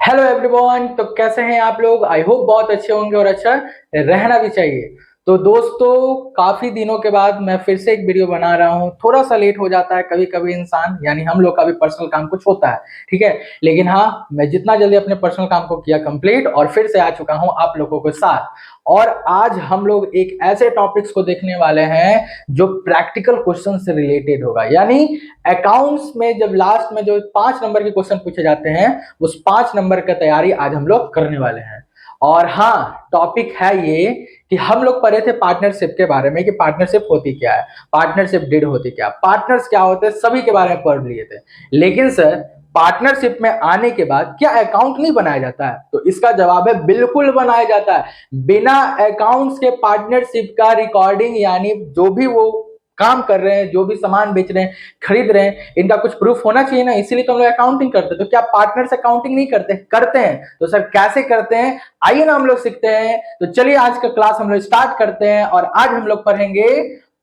Hello everyone. तो कैसे हैं आप लोग? आई होप बहुत अच्छे होंगे और अच्छा रहना भी चाहिए। तो दोस्तों, काफी दिनों के बाद मैं फिर से एक वीडियो बना रहा हूँ। थोड़ा सा लेट हो जाता है कभी कभी, इंसान यानी हम लोग का भी पर्सनल काम कुछ होता है, ठीक है। लेकिन हाँ, मैं जितना जल्दी अपने पर्सनल काम को किया कंप्लीट और फिर से आ चुका हूँ आप लोगों के साथ। और आज हम लोग एक ऐसे टॉपिक्स को देखने वाले हैं जो प्रैक्टिकल क्वेश्चन से रिलेटेड होगा। यानी अकाउंट्स में जब लास्ट में जो 5 नंबर के क्वेश्चन पूछे जाते हैं, उस 5 नंबर का तैयारी आज हम लोग करने वाले हैं। और हाँ, टॉपिक है ये कि हम लोग पढ़े थे पार्टनरशिप के बारे में कि पार्टनरशिप होती क्या है, पार्टनरशिप डीड होती क्या, पार्टनर्स क्या होते हैं, सभी के बारे में पढ़ लिए थे। लेकिन सर, पार्टनरशिप में आने के बाद क्या अकाउंट नहीं बनाया जाता है? तो इसका जवाब है बिल्कुल बनाया जाता है। बिना अकाउंट्स के पार्टनरशिप का रिकॉर्डिंग, यानी जो भी वो काम कर रहे हैं, जो भी सामान बेच रहे हैं, खरीद रहे हैं, इनका कुछ प्रूफ होना चाहिए ना। इसीलिए तो हम लोग अकाउंटिंग करते हैं। तो क्या पार्टनर्स अकाउंटिंग नहीं करते? करते हैं। तो सर कैसे करते हैं, आइए ना हम लोग सीखते हैं। तो चलिए आज का क्लास हम लोग स्टार्ट करते हैं। और आज हम लोग पढ़ेंगे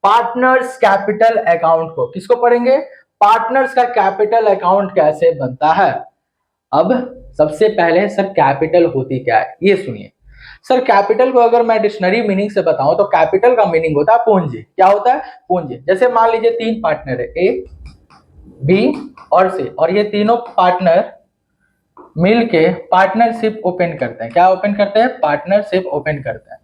पार्टनर्स कैपिटल अकाउंट को। किसको पढ़ेंगे? पार्टनर्स का कैपिटल अकाउंट कैसे बनता है। अब सबसे पहले सर, कैपिटल होती क्या है ये सुनिए। सर, कैपिटल को अगर मैं डिक्शनरी मीनिंग से बताऊं तो कैपिटल का मीनिंग होता है पूंजी। क्या होता है? पूंजी। जैसे मान लीजिए 3 पार्टनर है, ए, बी और सी, और ये तीनों पार्टनर मिलके पार्टनरशिप ओपन करते हैं। क्या ओपन करते हैं? पार्टनरशिप ओपन करते हैं।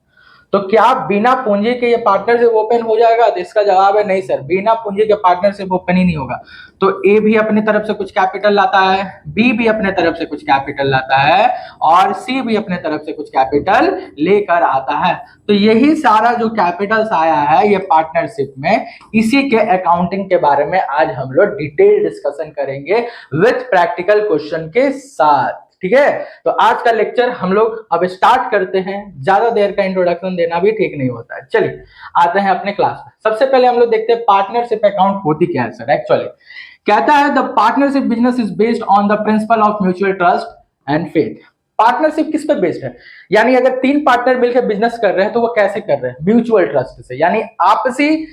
तो क्या बिना पूंजी के ये पार्टनरशिप ओपन हो जाएगा? तो इसका जवाब है नहीं सर, बिना पूंजी के पार्टनरशिप ओपन ही नहीं होगा। तो ए भी अपने तरफ से कुछ कैपिटल लाता है, बी भी अपने तरफ से कुछ कैपिटल लाता है, और सी भी अपने तरफ से कुछ कैपिटल लेकर आता है। तो यही सारा जो कैपिटल्स आया है ये पार्टनरशिप में, इसी के अकाउंटिंग के बारे में आज हम लोग डिटेल डिस्कशन करेंगे विथ प्रैक्टिकल क्वेश्चन के साथ। ठीक है, तो आज का लेक्चर हम लोग अब स्टार्ट करते हैं। ज्यादा देर का इंट्रोडक्शन देना भी ठीक नहीं होता है। चलिए आते हैं अपने क्लास में। सबसे पहले हम लोग देखते हैं पार्टनरशिप अकाउंट होती क्या है सर। एक्चुअली कहता है the partnership business is based on the principle of mutual trust and faith. Partnership किस पे बेस्ड है? यानी अगर 3 पार्टनर मिलकर बिजनेस कर रहे हैं तो वो कैसे कर रहे हैं? म्यूचुअल ट्रस्ट से, यानी आपसी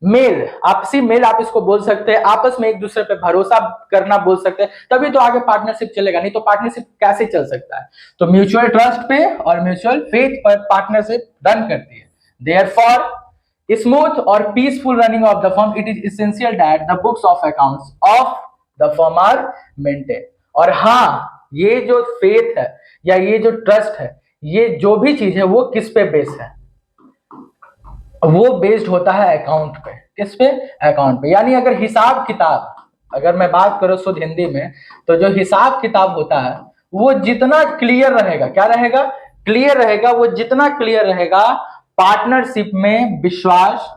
मेल, आपसी मेल आप इसको बोल सकते हैं, आपस में एक दूसरे पे भरोसा करना बोल सकते हैं, तभी तो आगे पार्टनरशिप चलेगा। नहीं तो पार्टनरशिप कैसे चल सकता है? तो म्यूचुअल ट्रस्ट पे और म्यूचुअल फेथ पर पार्टनरशिप रन करती है। देयरफॉर स्मूथ और peaceful running of the firm, it is essential that the books of accounts of the firm are maintain. और हाँ, ये जो फेथ है या ये जो ट्रस्ट है, ये जो भी चीज है वो किस पे बेस्ड है? वो बेस्ड होता है अकाउंट पे। किस पे? अकाउंट पे। यानी अगर हिसाब किताब, अगर मैं बात करूं शुद्ध हिंदी में, तो जो हिसाब किताब होता है वो जितना क्लियर रहेगा, क्या रहेगा? क्लियर रहेगा। वो जितना क्लियर रहेगा, पार्टनरशिप में विश्वास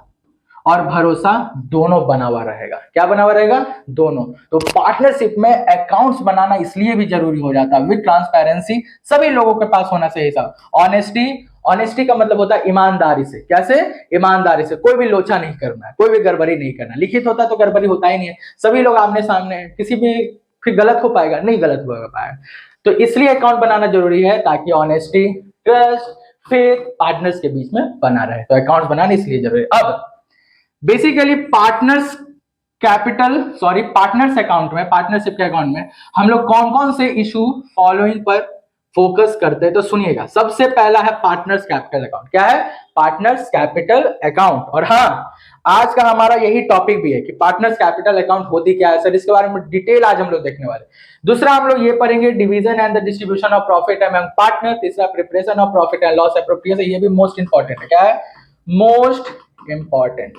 और भरोसा दोनों बना हुआ रहेगा। क्या बना हुआ रहेगा? दोनों। तो पार्टनरशिप में अकाउंट्स बनाना इसलिए भी जरूरी हो जाता है, विद ट्रांसपेरेंसी, सभी लोगों के पास होना चाहिए हिसाब। ऑनेस्टी, ऑनेस्टी का मतलब होता है ईमानदारी से। कैसे? ईमानदारी से। कोई भी लोचा नहीं करना है, कोई भी गड़बड़ी नहीं करना। लिखित होता तो गड़बड़ी होता ही नहीं है, सभी लोग आमने सामने हैं, किसी भी फिर गलत हो पाएगा? नहीं गलत हो पाएगा। तो इसलिए अकाउंट बनाना जरूरी है, ताकि ऑनेस्टी, ट्रस्ट, फेथ पार्टनर्स के बीच में बना रहे। तो अकाउंट बनाना इसलिए जरूरी है। अब basically partners capital, sorry, partners account में, पार्टनरशिप के अकाउंट में हम लोग कौन कौन से इशू फॉलोइंग पर फोकस करते हैं, तो सुनिएगा। सबसे पहला है पार्टनर्स कैपिटल अकाउंट। क्या है? Partners capital account. और हाँ, आज का हमारा यही टॉपिक भी है कि पार्टनर्स कैपिटल अकाउंट होती क्या है सर, इसके बारे में डिटेल आज हम लोग देखने वाले। दूसरा हम लोग ये पढ़ेंगे division and the distribution of profit among partner. तीसरा preparation of profit and loss appropriation, ये भी मोस्ट इंपॉर्टेंट है। क्या है? Most important.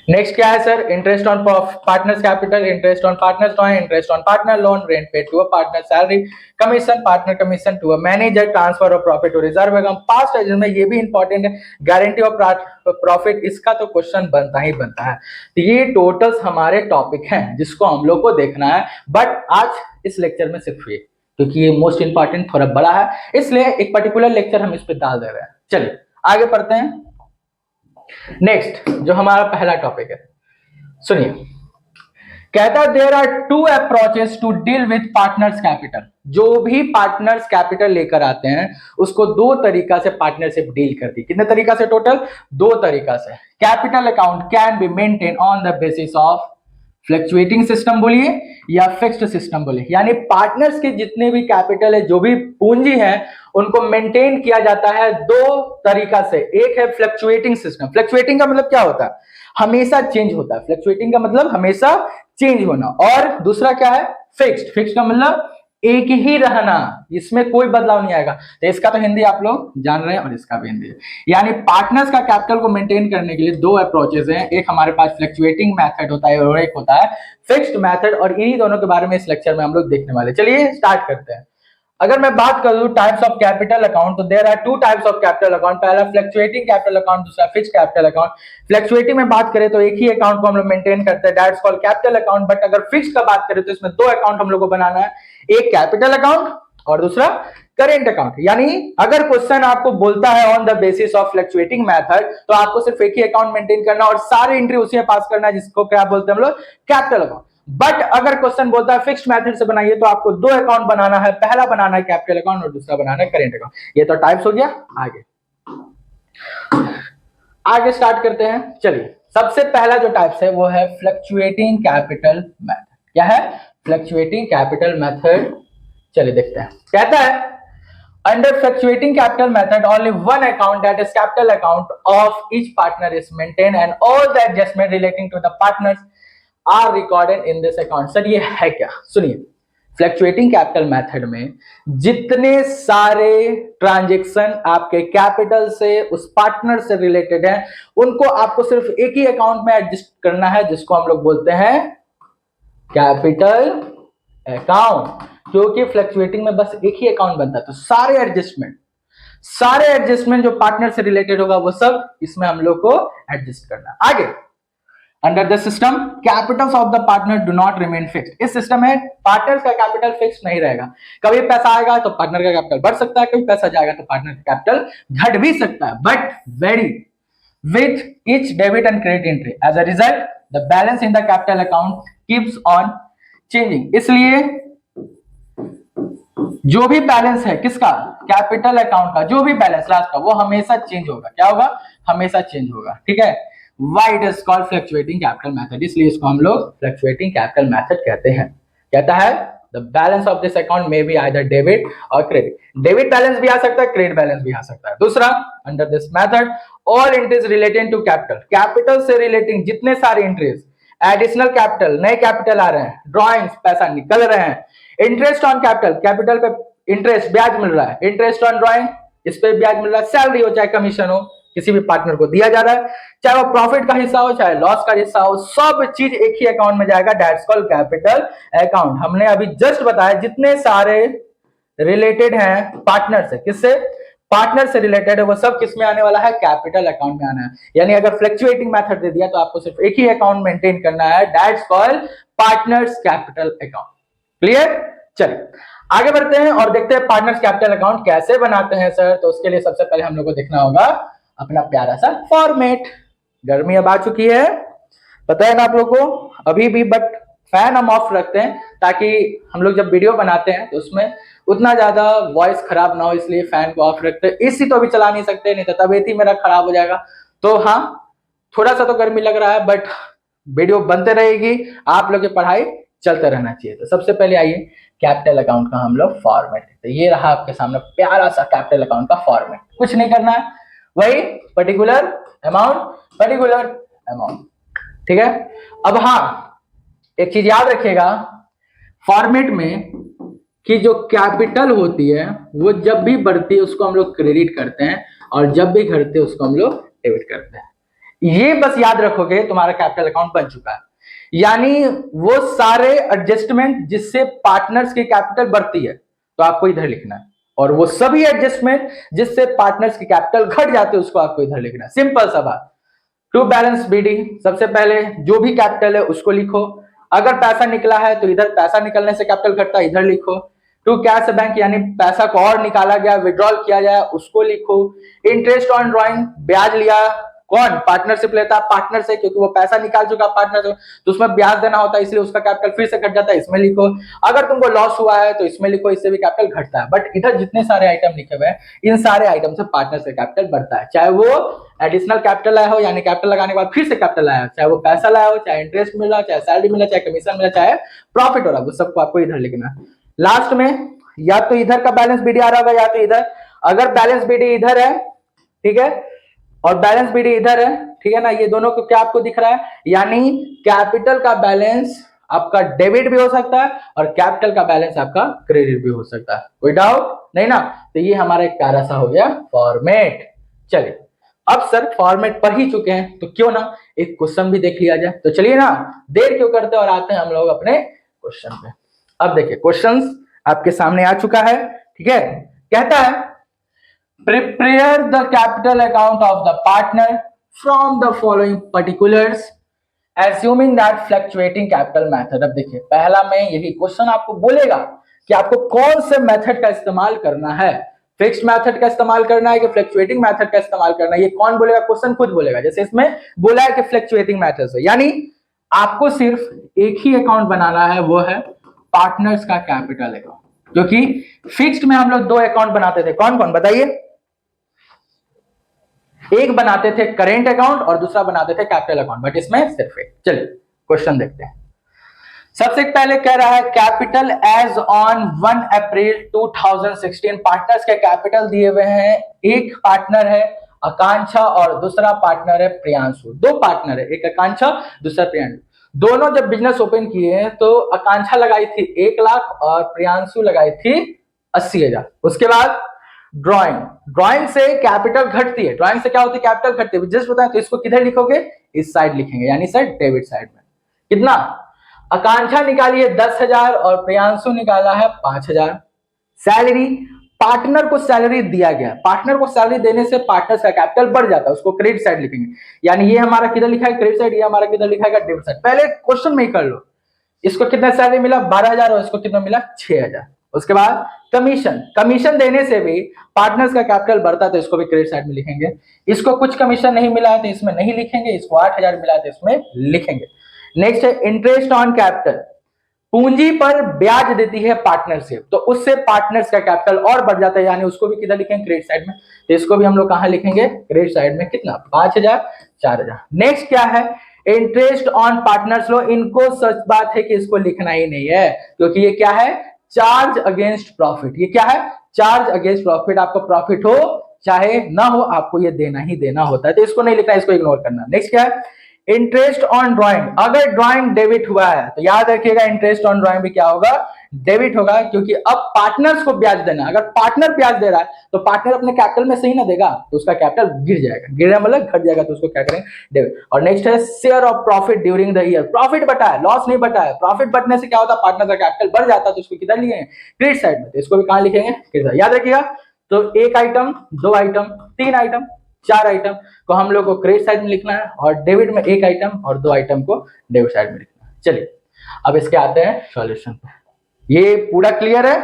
नेक्स्ट क्या है sir? Interest on partners capital, interest on partners loan, interest on partner loan, rent paid to a partner, salary, commission, partner commission to a manager, transfer of profit to reserve account, past agent में ये भी important है, guarantee of profit, इसका तो question बनता ही बनता है। तो ये टोटल्स हमारे टॉपिक हैं जिसको हम लोग को देखना है। बट आज इस लेक्चर में सिर्फ ये, क्योंकि ये मोस्ट इंपॉर्टेंट थोड़ा बड़ा है, इसलिए एक पर्टिकुलर लेक्चर हम इस पर डाल दे रहे हैं। चलिए आगे पढ़ते हैं। नेक्स्ट जो हमारा पहला टॉपिक है, सुनिए। कहता है there are two approaches to deal with partners capital. जो भी पार्टनर्स कैपिटल लेकर आते हैं उसको 2 तरीका से पार्टनरशिप डील करती है। कितने तरीका से? टोटल 2 तरीका से। Capital account can be maintain on the basis of fluctuating system बोलिए या फिक्स्ड सिस्टम बोलिए, यानी पार्टनर्स के जितने भी कैपिटल है, जो भी पूंजी है, उनको मेंटेन किया जाता है दो तरीका से। एक है फ्लक्चुएटिंग सिस्टम। फ्लक्चुएटिंग का मतलब क्या होता है? हमेशा चेंज होता है। फ्लक्चुएटिंग का मतलब हमेशा चेंज होना। और दूसरा क्या है? फिक्स्ड। फिक्स्ड का मतलब एक ही रहना, इसमें कोई बदलाव नहीं आएगा। तो इसका तो हिंदी आप लोग जान रहे हैं और इसका भी हिंदी है। यानी पार्टनर्स का कैपिटल को मेंटेन करने के लिए दो अप्रोचेस हैं। एक हमारे पास फ्लक्चुएटिंग मेथड होता है और एक होता है फिक्स्ड मेथड, और इन्हीं दोनों के बारे में इस लेक्चर में हम लोग देखने वाले। चलिए स्टार्ट करते हैं। अगर मैं बात करूं टाइप्स ऑफ कैपिटल अकाउंट, तो there are two types of capital account. पहला फ्लक्चुएटिंग कैपिटल अकाउंट, दूसरा फिक्स्ड कैपिटल अकाउंट। फ्लक्चुएटिंग में बात करें तो एक ही अकाउंट को हम लोग मेंटेन करते हैं, that's called capital account. But अगर फिक्स्ड का बात करें तो इसमें दो अकाउंट हम लोग को बनाना है, एक कैपिटल अकाउंट और दूसरा करेंट अकाउंट। यानी अगर क्वेश्चन आपको बोलता है on the basis of fluctuating method, तो आपको सिर्फ एक ही अकाउंट मेंटेन करना और सारे एंट्री उसी में पास करना है, जिसको क्या बोलते हैं हम लोग? Capital account. बट अगर क्वेश्चन बोलता है फिक्स्ड मेथड से बनाइए, तो आपको दो अकाउंट बनाना है, पहला बनाना है कैपिटल अकाउंट और दूसरा बनाना है करेंट अकाउंट। ये तो टाइप्स हो गया। आगे स्टार्ट करते हैं। चलिए, सबसे पहला जो टाइप्स है वो है फ्लक्चुएटिंग कैपिटल मेथड। क्या है? Fluctuating capital method. चलिए देखते हैं। कहता है under fluctuating capital method only one account, that is capital account of each partner is maintained and all the adjustment relating to the partners are recorded in this account। Sir ये है क्या? सुनिए, fluctuating capital method में जितने सारे transaction आपके capital से उस पार्टनर से रिलेटेड हैं, उनको आपको सिर्फ एक ही अकाउंट में एडजस्ट करना है, जिसको हम लोग बोलते हैं कैपिटल अकाउंट। क्योंकि फ्लक्चुएटिंग में बस एक ही अकाउंट बनता है, तो सारे एडजस्टमेंट जो पार्टनर से रिलेटेड होगा वो सब इसमें हम लोग को एडजस्ट करना है। आगे, under the system Capitals of the partner do not remain fixed. इस सिस्टम में पार्टनर का कैपिटल फिक्स नहीं रहेगा। कभी पैसा आएगा तो पार्टनर का कैपिटल बढ़ सकता है, कभी पैसा जाएगा तो पार्टनर का कैपिटल घट भी सकता है, but very with each debit and credit entry. As a result, the balance in the capital account keeps on changing. इसलिए जो भी बैलेंस है किसका? कैपिटल अकाउंट का जो भी बैलेंस लास्ट का, वो हमेशा चेंज होगा। क्या होगा? हमेशा चेंज होगा। ठीक है। Why it is called fluctuating capital method? इसलिए इसको हम लोग fluctuating capital method कहते हैं। कहता है the balance of this account may be either debit or credit. Debit balance भी आ सकता है, क्रेडिट बैलेंस भी आ सकता है। दूसरा, under this method all entries related to capital, capital से रिलेटिंग जितने सारे एंट्रीज, एडिशनल कैपिटल, नए कैपिटल आ रहे हैं, ड्रॉइंग्स पैसा निकल रहे हैं, इंटरेस्ट ऑन कैपिटल, कैपिटल पे इंटरेस्ट ब्याज मिल रहा है, इंटरेस्ट ऑन ड्रॉइंग, इस पे ब्याज मिल रहा है, सैलरी हो चाहे कमीशन हो, किसी भी पार्टनर को दिया जा रहा है, चाहे वो प्रॉफिट का हिस्सा हो चाहे लॉस का हिस्सा हो, सब चीज एक ही अकाउंट में जाएगा, दैट्स कॉल्ड कैपिटल अकाउंट। हमने अभी जस्ट बताया जितने सारे रिलेटेड हैं पार्टनर से, किससे? पार्टनर से रिलेटेड है, वो सब किस में आने वाला है? कैपिटल अकाउंट में आना है। यानी अगर फ्लक्चुएटिंग मेथड दे दिया तो आपको सिर्फ एक ही अकाउंट मेंटेन करना है, that's called partners capital account. Clear? चलिए आगे बढ़ते हैं और देखते हैं पार्टनर्स कैपिटल अकाउंट कैसे बनाते हैं सर। तो उसके लिए सबसे पहले हम लोग को देखना होगा अपना प्यारा सा फॉर्मेट। गर्मी अब आ चुकी है, पता है ना आप लोग को अभी भी, बट फैन हम ऑफ रखते हैं ताकि हम लोग जब वीडियो बनाते हैं तो उसमें उतना ज्यादा वॉइस खराब ना हो, इसलिए फैन को ऑफ रखते हैं। एसी तो अभी चला नहीं सकते, नहीं तो तबीयत ही मेरा खराब हो जाएगा। तो हाँ, थोड़ा सा तो गर्मी लग रहा है, बट वीडियो बनते रहेगी, आप लोग की पढ़ाई चलते रहना चाहिए। तो सबसे पहले आइए कैपिटल अकाउंट का हम लोग फॉर्मेट देखते हैं। ये रहा आपके सामने प्यारा सा कैपिटल अकाउंट का फॉर्मेट। कुछ नहीं करना है, वही पर्टिकुलर अमाउंट। ठीक है। अब हाँ, एक चीज याद रखिएगा फॉर्मेट में कि जो कैपिटल होती है वो जब भी बढ़ती है उसको हम लोग क्रेडिट करते हैं, और जब भी घटती है उसको हम लोग डेबिट करते हैं। ये बस याद रखोगे, तुम्हारा कैपिटल अकाउंट बन चुका है। यानी वो सारे एडजस्टमेंट जिससे पार्टनर्स की कैपिटल बढ़ती है तो आपको इधर लिखना है, और वो सभी एडजस्टमेंट जिससे पार्टनर्स की कैपिटल घट जाते हैं उसको आपको इधर लिखना है। सिंपल सा बात। टू बैलेंस बीडी, सबसे पहले जो भी कैपिटल है उसको लिखो। अगर पैसा निकला है तो इधर पैसा निकलने से कैपिटल घटता है, इधर लिखो। टू कैश बैंक, यानी पैसा को और निकाला गया, विड्रॉल किया जाए, उसको लिखो। इंटरेस्ट ऑन ड्रॉइंग, ब्याज लिया कौन पार्टनरशिप लेता है? पार्टनर से, क्योंकि वो पैसा निकाल चुका पार्टनर से, तो उसमें ब्याज देना होता है, इसलिए उसका कैपिटल फिर से घट जाता है, इसमें लिखो। अगर तुमको लॉस हुआ है तो इसमें लिखो, इससे भी कैपिटल घटता है। बट इधर जितने सारे आइटम लिखे हुए हैं, इन सारे आइटम से पार्टनर से कैपिटल बढ़ता है, चाहे वो एडिशनल कैपिटल लाया हो, यानी कैपिटल लगाने के बाद फिर से कैपिटल लाया हो, चाहे वो पैसा लाया हो, चाहे इंटरेस्ट मिला, चाहे सैलरी मिला, चाहे कमीशन मिला, चाहे प्रॉफिट हो रहा हो, सबको आपको इधर लिखना है। लास्ट में या तो इधर का बैलेंस बीडी आ रहा होगा या तो इधर। अगर बैलेंस बीडी इधर है, ठीक है, और बैलेंस बीडी इधर है, ठीक है ना, ये दोनों को क्या आपको दिख रहा है, यानी कैपिटल का बैलेंस आपका डेबिट भी हो सकता है और कैपिटल का बैलेंस आपका क्रेडिट भी हो सकता है। कोई डाउट नहीं ना? तो ये हमारा एक प्यारा सा हो गया फॉर्मेट। चलिए, अब सर फॉर्मेट पढ़ ही चुके हैं तो क्यों ना एक क्वेश्चन भी देख लिया जाए। तो चलिए ना, देर क्यों करते और आते हैं हम लोग अपने क्वेश्चन पे। अब देखिए, क्वेश्चंस आपके सामने आ चुका है, ठीक है। कहता है prepare the capital account of the partner from the following particulars assuming that fluctuating capital method. अब देखिए, पहला में यही क्वेश्चन आपको बोलेगा कि आपको कौन से मेथड का इस्तेमाल करना है, फिक्स्ड मेथड का इस्तेमाल करना है कि फ्लक्चुएटिंग मेथड का इस्तेमाल करना है। ये कौन बोलेगा? क्वेश्चन खुद बोलेगा। जैसे इसमें बोला है कि फ्लक्चुएटिंग मेथड से, यानी आपको सिर्फ एक ही अकाउंट बनाना है, वो है पार्टनर्स का कैपिटल अकाउंट। क्योंकि फिक्स्ड में हम लोग दो अकाउंट बनाते थे, कौन कौन बताइए? एक बनाते थे करेंट अकाउंट और दूसरा बनाते थे कैपिटल अकाउंट, बट इसमें सिर्फ एक। चलिए क्वेश्चन देखते हैं। सबसे पहले कह रहा है capital as on 1 April 2016। Partners के कैपिटल दिए हुए हैं, एक पार्टनर है आकांक्षा और दूसरा पार्टनर है प्रियांशु। दो पार्टनर है, एक आकांक्षा दूसरा प्रियांशु। दोनों जब बिजनेस ओपन किए तो आकांक्षा लगाई थी 1 लाख और प्रियांशु लगाई थी 80,000। उसके बाद ड्राइंग से कैपिटल घटती है। ड्राइंग से क्या होती है? कैपिटल घटती है। जस्ट बताएं तो इसको किधर लिखोगे? इस साइड लिखेंगे, यानी सर डेबिट साइड में। कितना? आकांक्षा निकाली है 10,000 और प्रियांशु निकाला है 5,000। सैलरी, पार्टनर को सैलरी दिया गया, पार्टनर को सैलरी देने से पार्टनर का कैपिटल बढ़ जाता है, उसको क्रेडिट साइड लिखेंगे। यानी ये हमारा किधर लिखा है? Credit side. ये हमारा किधर लिखा है? Debit side. पहले क्वेश्चन में ही कर लो। इसको कितना सैलरी मिला? 12,000 और इसको कितना मिला? 6,000। उसके बाद कमीशन देने से भी पार्टनर्स का कैपिटल बढ़ता है, तो इसको भी क्रेडिट साइड में लिखेंगे। इसको कुछ कमीशन नहीं मिला है तो इसमें नहीं लिखेंगे, इसको 8,000 मिला है तो इसमें लिखेंगे। नेक्स्ट है इंटरेस्ट ऑन कैपिटल। पूंजी पर ब्याज देती है पार्टनरशिप, तो उससे पार्टनर्स का कैपिटल और बढ़ जाता है, यानी उसको भी किधर लिखेंगे? क्रेडिट साइड में। तो इसको भी हम लोग कहां लिखेंगे? क्रेडिट साइड में। कितना? 5,000, 4,000। नेक्स्ट क्या है? इंटरेस्ट ऑन पार्टनर्स लो। इनको सच बात है कि इसको लिखना ही नहीं है, क्योंकि ये क्या है? Charge against profit. ये क्या है? Charge against profit. आपको प्रॉफिट हो चाहे ना हो, आपको ये देना ही देना होता है, तो इसको नहीं लिखना, इसको इग्नोर करना। नेक्स्ट क्या है? Interest on drawing. अगर ड्राइंग डेबिट हुआ है तो याद रखिएगा इंटरेस्ट ऑन ड्राइंग भी क्या होगा? डेबिट होगा, क्योंकि अब पार्टनर्स को ब्याज देना। अगर पार्टनर ब्याज दे रहा है तो पार्टनर अपने कैपिटल में से ही ना देगा, तो उसका कैपिटल गिर जाएगा। गिरना मतलब घट जाएगा, तो उसको क्या करेंगे? डेबिट। और नेक्स्ट है share of profit during the year. Profit बटा है, लॉस नहीं बटा है। प्रॉफिट बटने से क्या होता है? पार्टनर का कैपिटल बढ़ जाता है, तो उसको किधर लिखेंगे? क्रेडिट साइड में। तो इसको भी कहां लिखेंगे? Credit side. याद रखिएगा। तो एक आइटम, दो आइटम, तीन आइटम, चार आइटम को हम लोग को क्रेडिट साइड में लिखना है, और डेबिट में एक आइटम और दो आइटम को डेबिट साइड में लिखना है। चलिए अब इसके आते हैं सॉल्यूशन पे। ये पूरा क्लियर है?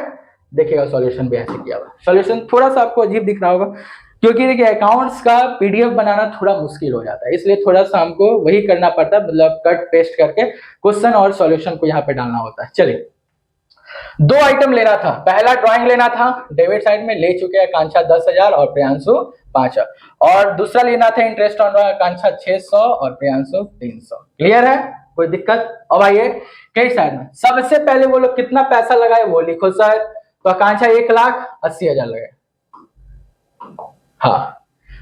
देखिएगा सॉल्यूशन भी ऐसे किया हुआ। सॉल्यूशन थोड़ा सा आपको अजीब दिख रहा होगा, क्योंकि देखिए अकाउंट्स का पीडीएफ बनाना थोड़ा मुश्किल हो जाता है, इसलिए थोड़ा सा हमको वही करना पड़ता है, मतलब कट पेस्ट करके क्वेश्चन और सॉल्यूशन को यहाँ पे डालना होता है। चलिए, दो आइटम लेना था। पहला ड्राइंग लेना था, डेबिट साइड में ले चुके हैं आकांक्षा 10,000 और प्रियांशु 5,000। और दूसरा लेना था इंटरेस्ट ऑन ड्राइंग, आकांक्षा 600 और प्रियांशु 300। क्लियर है? कोई दिक्कत? अब आइए क्रेडिट साइड में। सबसे पहले वो लोग कितना पैसा लगाए वो लिखो सर। तो आकांक्षा 1,80,000 लगाए। हाँ,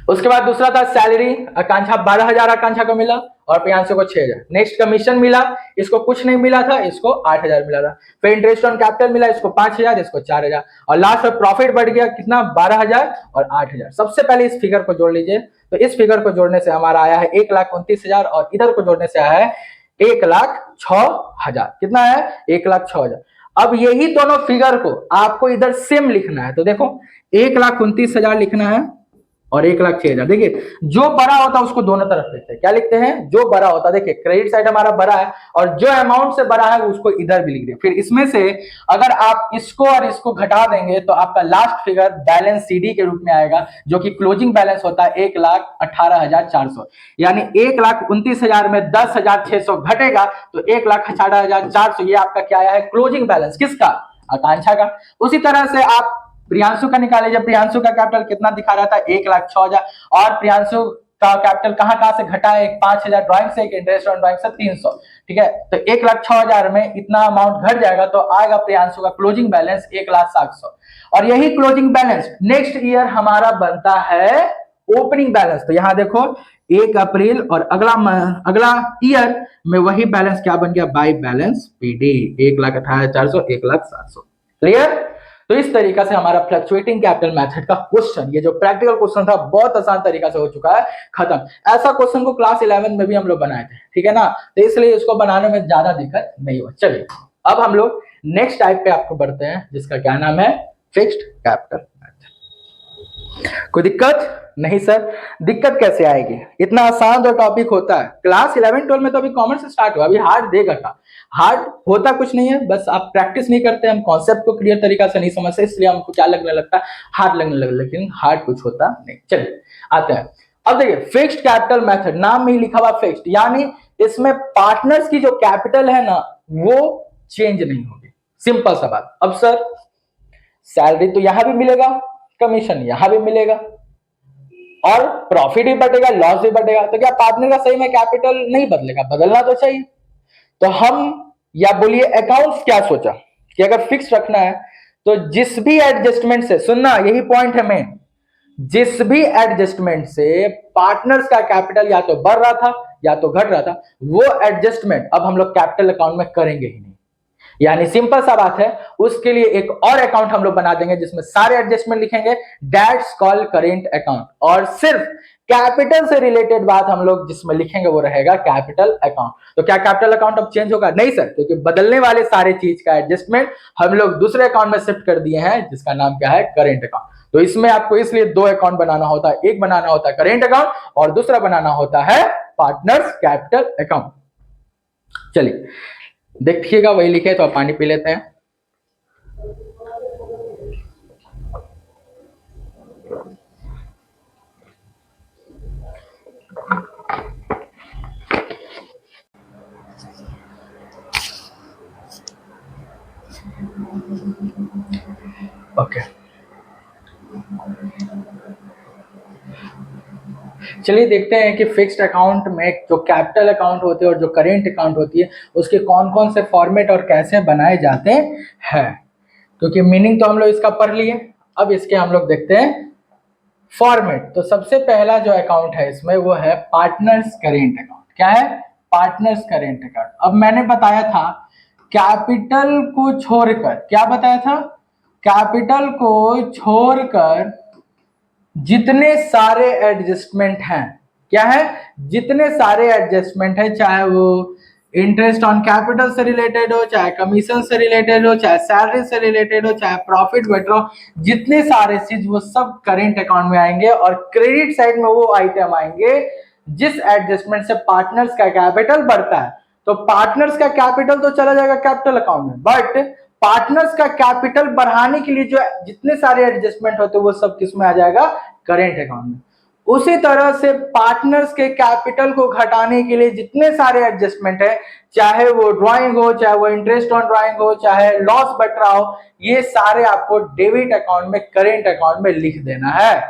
उसके बाद दूसरा था सैलरी, आकांक्षा 12,000 आकांक्षा को मिला और प्रियांशु को 6,000। नेक्स्ट कमीशन मिला, इसको कुछ नहीं मिला था, इसको 8,000 मिला था। फिर इंटरेस्ट ऑन कैपिटल मिला, इसको 5,000, इसको 4,000। और लास्ट में प्रॉफिट बढ़ गया कितना? 12,000 और 8,000। सबसे पहले इस फिगर को जोड़ लीजिए। तो इस फिगर को जोड़ने से हमारा आया है 1,29,000 और इधर को जोड़ने से आया है 1,06,000। कितना है? 1,06,000। अब यही दोनों फिगर को आपको इधर सेम लिखना है। तो देखो 1,29,000 लिखना है और 1,06,000। देखिए जो बड़ा होता है उसको दोनों तरफ लिखते हैं, क्या लिखते हैं, जो बड़ा होता है। देखिए क्रेडिट साइड हमारा बड़ा है और जो अमाउंट से बड़ा है उसको इधर भी लिख दे। फिर इसमें से अगर आप इसको और इसको घटा देंगे तो आपका लास्ट फिगर बैलेंस सीडी के रूप में आएगा, जो कि क्लोजिंग बैलेंस होता है 1,18,400। यानी 1,29,000 में 10,600 घटेगा तो 1,18,400 ये आपका क्या आया है, क्लोजिंग बैलेंस। किसका, आकांक्षा का। उसी तरह से आप प्रियांशु का निकाले, जब प्रियांशु का कैपिटल कितना दिखा रहा था, 1,06,000, और प्रियांशु का कैपिटल कहां से घटा है, 5,000 ड्राइंग से, एक इंटरेस्ट ऑन ड्राइंग से 300। ठीक है, तो 1,06,000 में इतना अमाउंट घट जाएगा तो आएगा प्रियांशु का क्लोजिंग बैलेंस 1,07,000। और यही क्लोजिंग बैलेंस नेक्स्ट ईयर हमारा बनता है ओपनिंग बैलेंस। तो यहां देखो 1 अप्रैल और अगला ईयर में वही बैलेंस क्या बन गया, बाई बैलेंस पीडी, 1,18,400, 1,07,000। क्लियर। तो इस तरीका से हमारा फ्लक्चुएटिंग कैपिटल मेथड का क्वेश्चन, ये जो प्रैक्टिकल क्वेश्चन था, बहुत आसान तरीका से हो चुका है खत्म। ऐसा क्वेश्चन को क्लास 11 में भी हम लोग बनाए थे, ठीक है ना, तो इसलिए इसको बनाने में ज्यादा दिक्कत नहीं हुआ। चलिए अब हम लोग नेक्स्ट टाइप पे आपको बढ़ते हैं, जिसका क्या नाम है, फिक्स्ड कैपिटल मेथड। कोई दिक्कत नहीं सर, दिक्कत कैसे आएगी, इतना आसान जो टॉपिक होता है। क्लास 11-12 में तो अभी कॉमर्स से स्टार्ट हुआ, अभी हार्ड देगा का, हार्ड होता कुछ नहीं है, बस आप प्रैक्टिस नहीं करते, हम कॉन्सेप्ट को क्लियर तरीका से नहीं समझते, इसलिए हमको क्या लगने लगता है, हार्ड लगने लगता, लेकिन हार्ड कुछ होता नहीं। चलिए आते हैं। अब देखिए फिक्स्ड कैपिटल मेथड, नाम में ही लिखा हुआ फिक्स्ड, यानी इसमें पार्टनर्स की जो कैपिटल है ना वो चेंज नहीं होगी। सिंपल सा बात। अब सर सैलरी तो यहां भी मिलेगा, कमीशन यहां भी मिलेगा, और प्रॉफिट भी बढ़ेगा, लॉस भी बढ़ेगा, तो क्या पार्टनर का सही में कैपिटल नहीं बदलेगा, बदलना तो चाहिए। तो हम या बोलिए अकाउंट्स क्या सोचा कि अगर फिक्स रखना है तो जिस भी एडजस्टमेंट से, सुनना यही पॉइंट है मेन, जिस भी एडजस्टमेंट से पार्टनर्स का कैपिटल या तो बढ़ रहा था या तो घट रहा था, वो एडजस्टमेंट अब हम लोग कैपिटल अकाउंट में करेंगे ही नहीं। यानी सिंपल सा बात है, उसके लिए एक और अकाउंट हम लोग बना देंगे जिसमें सारे एडजस्टमेंट लिखेंगे, दैट्स कॉल्ड करेंट अकाउंट। और सिर्फ कैपिटल से रिलेटेड बात हम लोग जिसमें लिखेंगे वो रहेगा कैपिटल अकाउंट। तो क्या कैपिटल अकाउंट अब चेंज होगा? नहीं सर, क्योंकि बदलने वाले सारे चीज का एडजस्टमेंट हम लोग दूसरे अकाउंट में शिफ्ट कर दिए हैं, जिसका नाम क्या है, करेंट अकाउंट। तो इसमें आपको इसलिए 2 अकाउंट बनाना होता है, एक बनाना होता है करेंट अकाउंट और दूसरा बनाना होता है पार्टनर्स कैपिटल अकाउंट। चलिए देखिएगा, वही लिखे तो आप पानी पी लेते हैं। ओके चलिए देखते हैं कि फिक्स्ड अकाउंट में जो कैपिटल अकाउंट होते हैं और जो करेंट अकाउंट होती है उसके कौन कौन से फॉर्मेट और कैसे बनाए जाते हैं। क्योंकि मीनिंग तो हम लोग इसका पढ़ लिए, अब इसके हम लोग देखते हैं फॉर्मेट। तो सबसे पहला जो अकाउंट है इसमें वो है पार्टनर्स करेंट अकाउंट। क्या है? Partners current account. अब मैंने बताया था कैपिटल को छोड़कर, क्या बताया था, कैपिटल को छोड़कर जितने सारे एडजस्टमेंट हैं, क्या है, जितने सारे एडजस्टमेंट है, चाहे वो इंटरेस्ट ऑन कैपिटल से रिलेटेड हो, चाहे कमीशन से रिलेटेड हो, चाहे सैलरी से रिलेटेड हो, चाहे प्रॉफिट विड्रॉ, जितने सारे चीज वो सब करेंट अकाउंट में आएंगे। और क्रेडिट साइड में वो आइटम आएंगे जिस एडजस्टमेंट से पार्टनर्स का कैपिटल बढ़ता है। तो पार्टनर्स का कैपिटल तो चला जाएगा कैपिटल अकाउंट में, बट पार्टनर्स का कैपिटल बढ़ाने के लिए जो जितने सारे एडजस्टमेंट होते हैं वो सब किस में आ जाएगा, करेंट अकाउंट में। उसी तरह से पार्टनर्स के कैपिटल को घटाने के लिए जितने सारे एडजस्टमेंट है, चाहे वो ड्राइंग हो, चाहे वो इंटरेस्ट ऑन ड्राइंग हो, चाहे लॉस बट रहा हो, ये सारे आपको डेबिट अकाउंट में, करेंट अकाउंट में लिख देना है।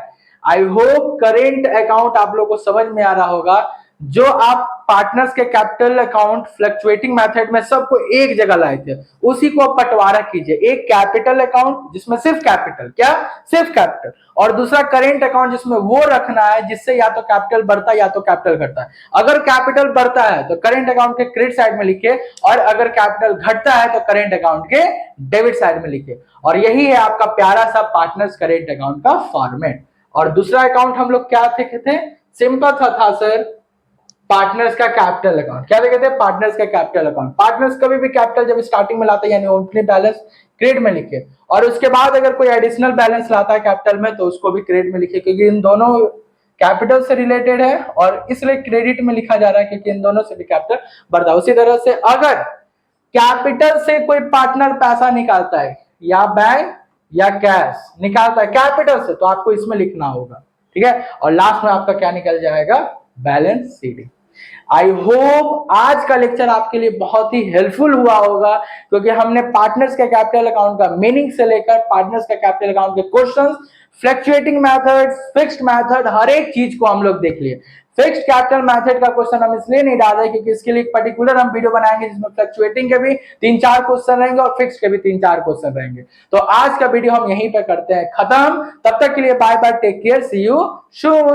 आई होप करेंट अकाउंट आप लोगों को समझ में आ रहा होगा। जो आप पार्टनर्स के कैपिटल अकाउंट फ्लक्चुएटिंग मेथड में सबको एक जगह लाए थे, उसी को बंटवारा कीजिए। एक कैपिटल अकाउंट जिसमें सिर्फ कैपिटल, क्या, सिर्फ कैपिटल, और दूसरा करेंट अकाउंट जिसमें वो रखना है जिससे या तो कैपिटल बढ़ता है या तो कैपिटल घटता है। अगर कैपिटल बढ़ता है तो करेंट अकाउंट के क्रेडिट साइड में लिखिए, और अगर कैपिटल घटता है तो करेंट अकाउंट के डेबिट साइड में लिखिए। और यही है आपका प्यारा सा पार्टनर्स करेंट अकाउंट का फॉर्मेट। और दूसरा अकाउंट हम लोग क्या थे, सिंपल था सर, पार्टनर्स का कैपिटल अकाउंट। क्या कहते हैं? पार्टनर्स का कैपिटल अकाउंट। पार्टनर्स कभी भी कैपिटल जब स्टार्टिंग में लाते हैं यानी ओपनिंग बैलेंस क्रेडिट में लिखे, और उसके बाद अगर कोई एडिशनल बैलेंस लाता है कैपिटल में तो उसको भी क्रेडिट में लिखे, क्योंकि इन दोनों कैपिटल से रिलेटेड है और इसलिए क्रेडिट में लिखा जा रहा है क्योंकि इन दोनों से भी कैपिटल बढ़ता है। उसी तरह से अगर कैपिटल से कोई पार्टनर पैसा निकालता है या बैंक या कैश निकालता है कैपिटल से, तो आपको इसमें लिखना होगा, ठीक है। और लास्ट में आपका क्या निकल जाएगा? Balance sheet. आई होप आज का लेक्चर आपके लिए बहुत ही हेल्पफुल हुआ होगा, क्योंकि हमने पार्टनर्स के कैपिटल अकाउंट का मीनिंग से लेकर पार्टनर्स का कैपिटल अकाउंट के questions, fluctuating method, fixed method, हर एक चीज को हम लोग देख लिए। फिक्स्ड कैपिटल मेथड का क्वेश्चन हम इसलिए नहीं डाल रहे क्योंकि इसके लिए पर्टिकुलर हम वीडियो बनाएंगे जिसमें फ्लक्चुएटिंग के भी 3-4 क्वेश्चन रहेंगे और फिक्स्ड के भी 3-4 क्वेश्चन रहेंगे। तो आज का वीडियो हम यहीं पे करते हैं खत्म। तब तक के लिए bye bye, take care, see you soon.